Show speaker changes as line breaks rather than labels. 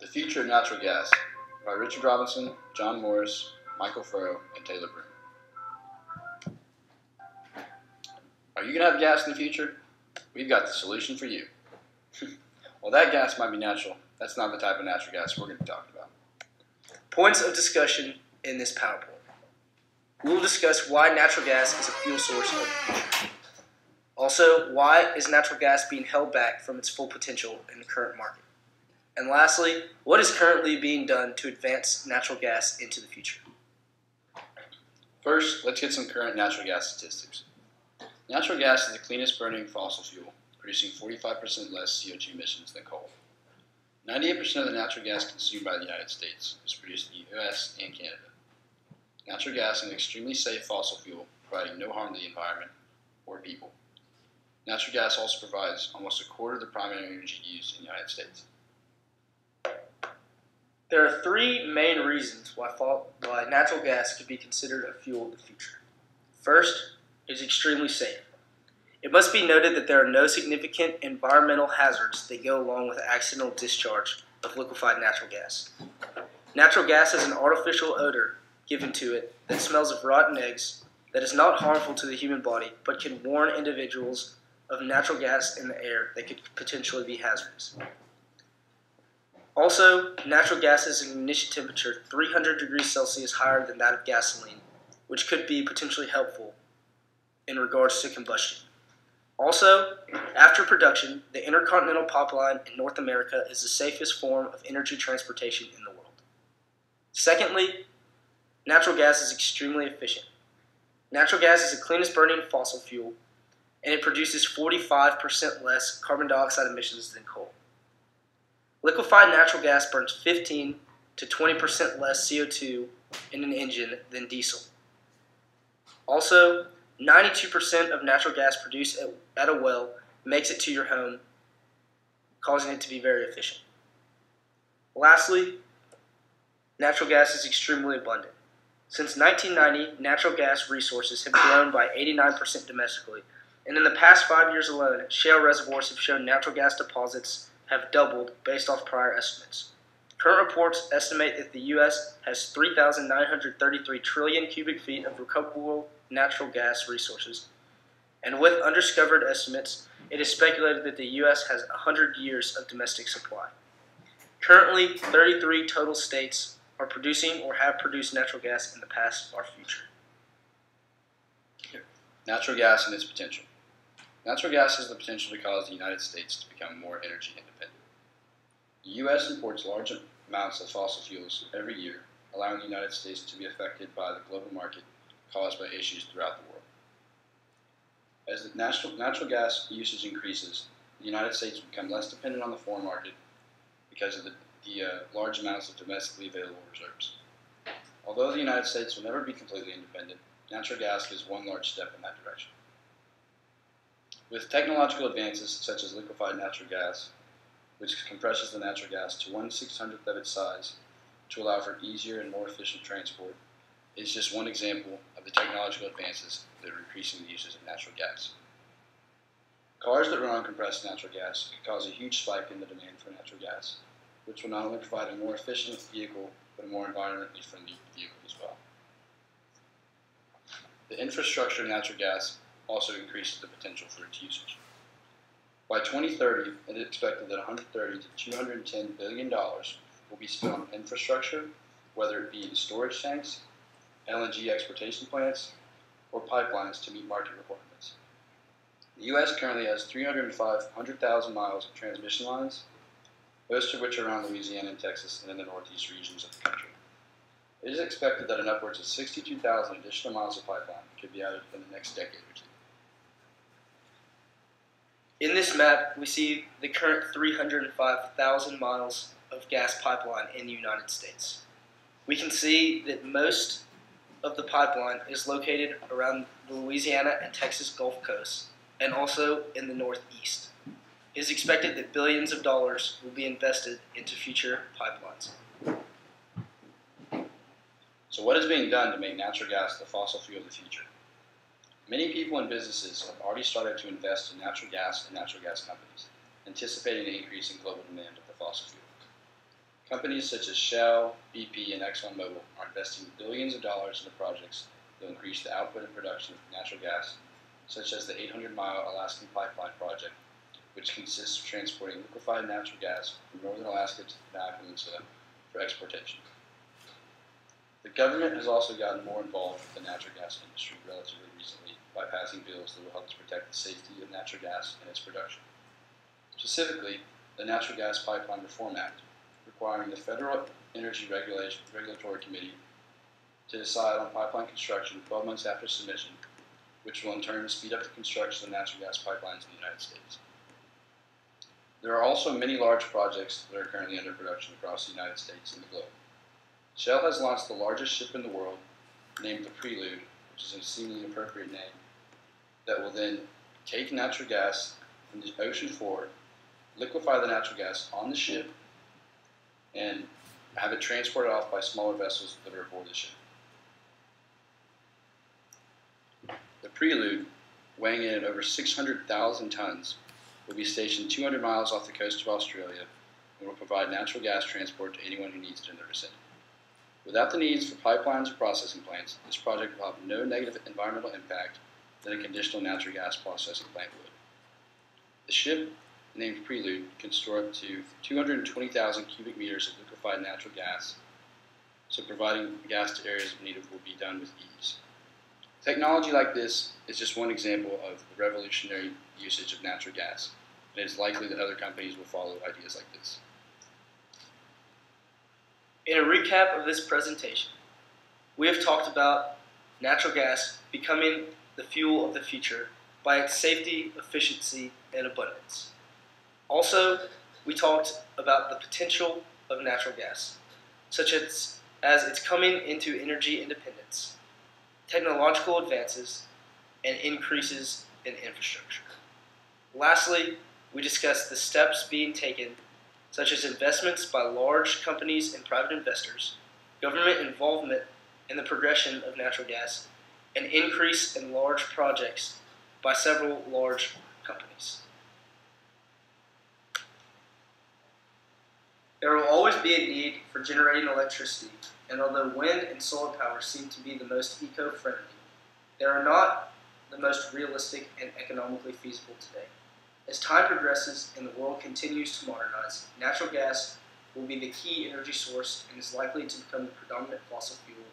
The Future of Natural Gas by Richard Robinson, John Morris, Michael Furrow, and Taylor Broom. Are you going to have gas in the future? We've got the solution for you. Well, that gas might be natural. That's not the type of natural gas we're going to be talking about.
Points of discussion in this PowerPoint. We will discuss why natural gas is a fuel source of the future. Also, why is natural gas being held back from its full potential in the current market? And lastly, what is currently being done to advance natural gas into the future?
First, let's get some current natural gas statistics. Natural gas is the cleanest burning fossil fuel, producing 45% less CO2 emissions than coal. 98% of the natural gas consumed by the United States is produced in the US and Canada. Natural gas is an extremely safe fossil fuel, providing no harm to the environment or people. Natural gas also provides almost a quarter of the primary energy used in the United States.
There are three main reasons why natural gas could be considered a fuel of the future. First, it is extremely safe. It must be noted that there are no significant environmental hazards that go along with accidental discharge of liquefied natural gas. Natural gas has an artificial odor given to it that smells of rotten eggs that is not harmful to the human body but can warn individuals of natural gas in the air that could potentially be hazardous. Also, natural gas has an ignition temperature 300 degrees Celsius higher than that of gasoline, which could be potentially helpful in regards to combustion. Also, after production, the Intercontinental Pipeline in North America is the safest form of energy transportation in the world. Secondly, natural gas is extremely efficient. Natural gas is the cleanest burning fossil fuel, and it produces 45% less carbon dioxide emissions than coal. Liquefied natural gas burns 15 to 20% less CO2 in an engine than diesel. Also, 92% of natural gas produced at a well makes it to your home, causing it to be very efficient. Lastly, natural gas is extremely abundant. Since 1990, natural gas resources have grown by 89% domestically, and in the past 5 years alone, shale reservoirs have shown natural gas deposits have doubled based off prior estimates. Current reports estimate that the U.S. has 3,933 trillion cubic feet of recoverable natural gas resources, and with undiscovered estimates, it is speculated that the U.S. has 100 years of domestic supply. Currently, 33 total states are producing or have produced natural gas in the past or future.
Natural gas and its potential. Natural gas has the potential to cause the United States to become more energy independent. The U.S. imports large amounts of fossil fuels every year, allowing the United States to be affected by the global market caused by issues throughout the world. As the natural gas usage increases, the United States will become less dependent on the foreign market because of the large amounts of domestically available reserves. Although the United States will never be completely independent, natural gas is one large step in that direction. With technological advances such as liquefied natural gas, which compresses the natural gas to 1/600th of its size to allow for easier and more efficient transport, is just one example of the technological advances that are increasing the uses of natural gas. Cars that run on compressed natural gas could cause a huge spike in the demand for natural gas, which will not only provide a more efficient vehicle, but a more environmentally friendly vehicle as well. The infrastructure of natural gas also increases the potential for its usage. By 2030, it is expected that $130 to $210 billion will be spent on infrastructure, whether it be storage tanks, LNG exportation plants, or pipelines to meet market requirements. The U.S. currently has 305,000 miles of transmission lines, most of which are around Louisiana and Texas and in the northeast regions of the country. It is expected that an upwards of 62,000 additional miles of pipeline could be added within the next decade or two.
In this map, we see the current 305,000 miles of gas pipeline in the United States. We can see that most of the pipeline is located around the Louisiana and Texas Gulf Coast, and also in the Northeast. It is expected that billions of dollars will be invested into future pipelines.
So what is being done to make natural gas the fossil fuel of the future? Many people and businesses have already started to invest in natural gas and natural gas companies, anticipating an increase in global demand of the fossil fuel. Companies such as Shell, BP, and ExxonMobil are investing billions of dollars into projects that will increase the output and production of natural gas, such as the 800-mile Alaskan Pipeline project, which consists of transporting liquefied natural gas from northern Alaska to the Kenai Peninsula for exportation. The government has also gotten more involved with the natural gas industry relatively recently by passing bills that will help to protect the safety of natural gas and its production. Specifically, the Natural Gas Pipeline Reform Act, requiring the Federal Energy Regulatory Committee to decide on pipeline construction 12 months after submission, which will in turn speed up the construction of natural gas pipelines in the United States. There are also many large projects that are currently under production across the United States and the globe. Shell has launched the largest ship in the world, named the Prelude, which is a seemingly appropriate name, that will then take natural gas from the ocean floor, liquefy the natural gas on the ship, and have it transported off by smaller vessels that are aboard the ship. The Prelude, weighing in at over 600,000 tons, will be stationed 200 miles off the coast of Australia and will provide natural gas transport to anyone who needs it in their vicinity. Without the needs for pipelines or processing plants, this project will have no negative environmental impact than a conventional natural gas processing plant would. The ship, named Prelude, can store up to 220,000 cubic meters of liquefied natural gas, so providing gas to areas of need will be done with ease. Technology like this is just one example of the revolutionary usage of natural gas, and it is likely that other companies will follow ideas like this.
In a recap of this presentation, we have talked about natural gas becoming the fuel of the future by its safety, efficiency, and abundance. Also, we talked about the potential of natural gas, such as its coming into energy independence, technological advances, and increases in infrastructure. Lastly, we discussed the steps being taken, such as investments by large companies and private investors, government involvement in the progression of natural gas, and increase in large projects by several large companies. There will always be a need for generating electricity, and although wind and solar power seem to be the most eco-friendly, they are not the most realistic and economically feasible today. As time progresses and the world continues to modernize, natural gas will be the key energy source and is likely to become the predominant fossil fuel